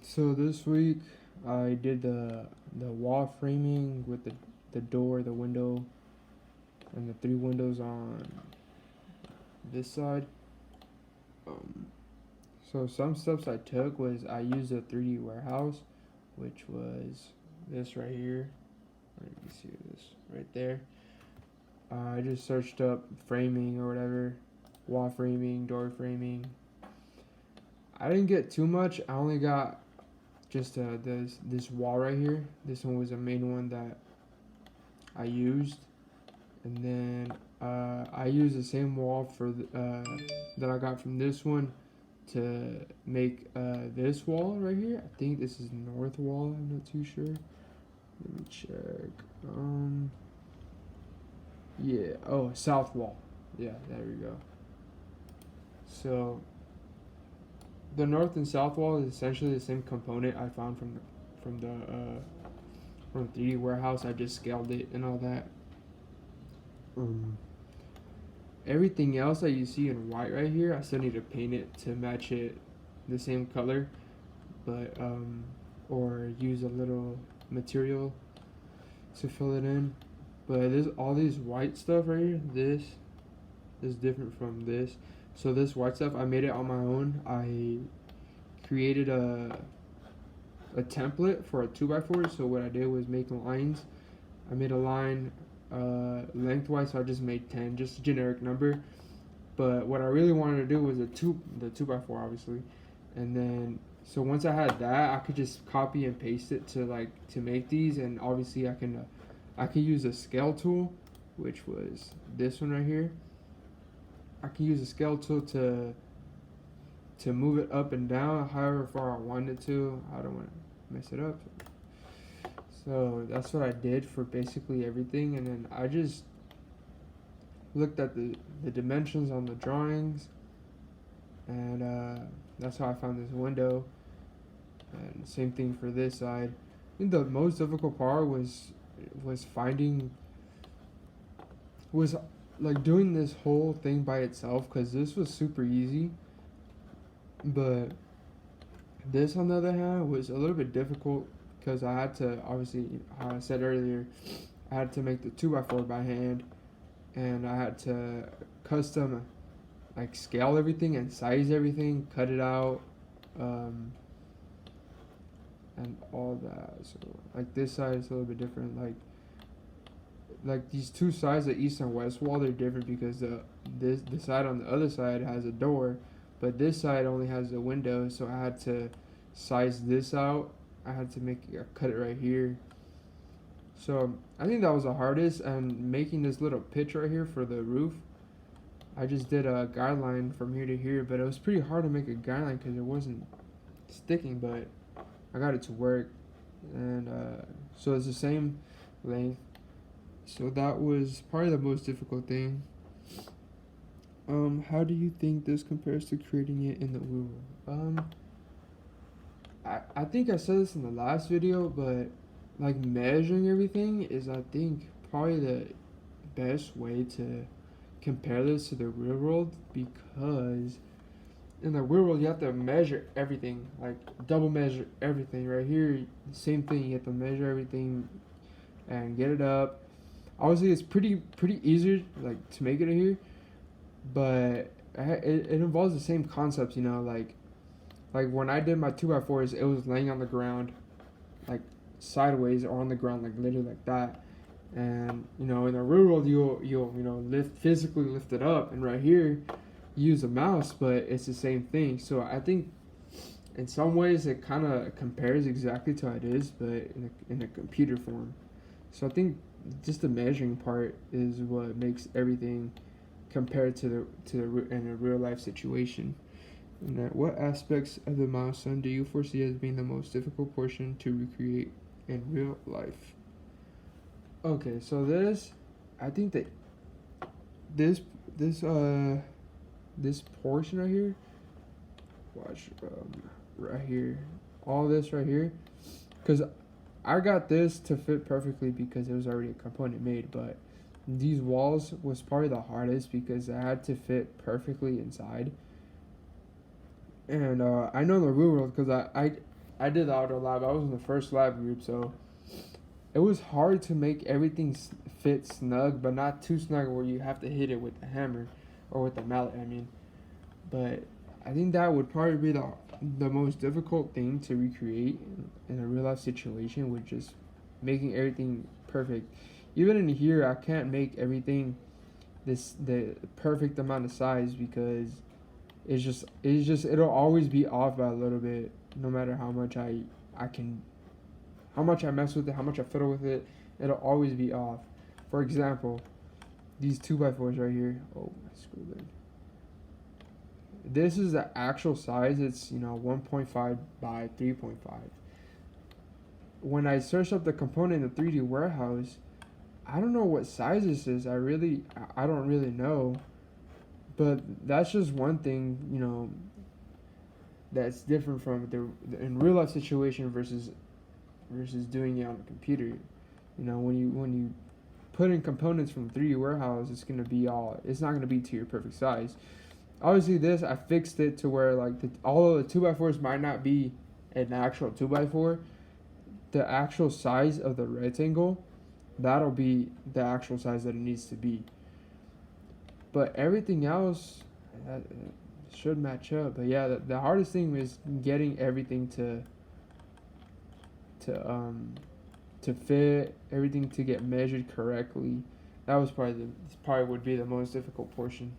So this week I did the wall framing with the door, the window, and the three windows on this side. Um, so some steps I took was I used a 3D warehouse, which was this right here. Or you can see this right there. I just searched up framing or whatever, wall framing, door framing. I didn't get too much. I only got just this wall right here. This one was the main one that I used, and then I used the same wall that I got from this one to make this wall right here. I think this is north wall. I'm not too sure. Let me check. Yeah. Oh, south wall. Yeah, there we go. So the north and south wall is essentially the same component I found from the 3D warehouse. I just scaled it and all that. Um, Everything else that you see in white right here, I still need to paint it to match it the same color, but or use a little material to fill it in. But this all these white stuff right here, this is different from this. So this white stuff, I made it on my own. I created a template for a 2x4. So what I did was make lines. I made a line lengthwise, so I just made 10, just a generic number. But what I really wanted to do was the 2x4 obviously, and then so once I had that, I could just copy and paste it to make these, and obviously I can use a scale tool, which was this one right here. I can use a scale tool to move it up and down however far I want it to. I don't want to mess it up. So that's what I did for basically everything, and then I just looked at the dimensions on the drawings, and that's how I found this window. And same thing for this side. I think the most difficult part was finding was like doing this whole thing by itself, because this was super easy, but this on the other hand was a little bit difficult because I had to, obviously, how I said earlier, I had to make the 2x4 by hand, and I had to custom like scale everything and size everything, cut it out, um, and all that. So like this side is a little bit different. Like these two sides, the east and west wall, they're different because the side on the other side has a door, but this side only has a window. So I had to size this out. I had to cut it right here. So I think that was the hardest, and making this little pitch right here for the roof. I just did a guideline from here to here, but it was pretty hard to make a guideline because it wasn't sticking. But I got it to work, and so it's the same length. So that was probably the most difficult thing. How do you think this compares to creating it in the real world? I think I said this in the last video, but like measuring everything is, I think, probably the best way to compare this to the real world, because in the real world you have to measure everything, like double measure everything. Right here, same thing, you have to measure everything and get it up. Obviously it's pretty easier like to make it here, but it involves the same concepts, like when I did my 2x4s, it was laying on the ground, like sideways or on the ground, like literally like that. And in the real world, you'll physically lift it up, and right here, you use a mouse, but it's the same thing. So I think in some ways it kind of compares exactly to how it is, but in a computer form. So I think just the measuring part is what makes everything compared in a real life situation. And what aspects of the milestone do you foresee as being the most difficult portion to recreate in real life? Okay, so I think that this this this portion right here, watch, right here, all this right here, because I got this to fit perfectly because it was already a component made, but these walls was probably the hardest because I had to fit perfectly inside. And I know the real world because I did the auto lab. I was in the first lab group, so it was hard to make everything fit snug, but not too snug where you have to hit it with the hammer or with the mallet. I mean, but I think that would probably be the most difficult thing to recreate in a real life situation, with just making everything perfect. Even in here, I can't make everything the perfect amount of size, because it'll always be off by a little bit, no matter how much I can, how much I mess with it, how much I fiddle with it. It'll always be off. For example, these 2x4s right here. Oh, my screw lid. This is the actual size. It's 1.5 by 3.5. When I search up the component in the 3D warehouse, I don't know what size this is. I don't really know. But that's just one thing, that's different from the in real life situation versus doing it on a computer. When you put in components from 3D warehouse, it's not gonna be to your perfect size. Obviously, this I fixed it to where like although the 2x4s might not be an actual 2x4, the actual size of the rectangle, that'll be the actual size that it needs to be. But everything else should match up. But yeah, the hardest thing is getting everything to fit, everything to get measured correctly. That was probably would be the most difficult portion.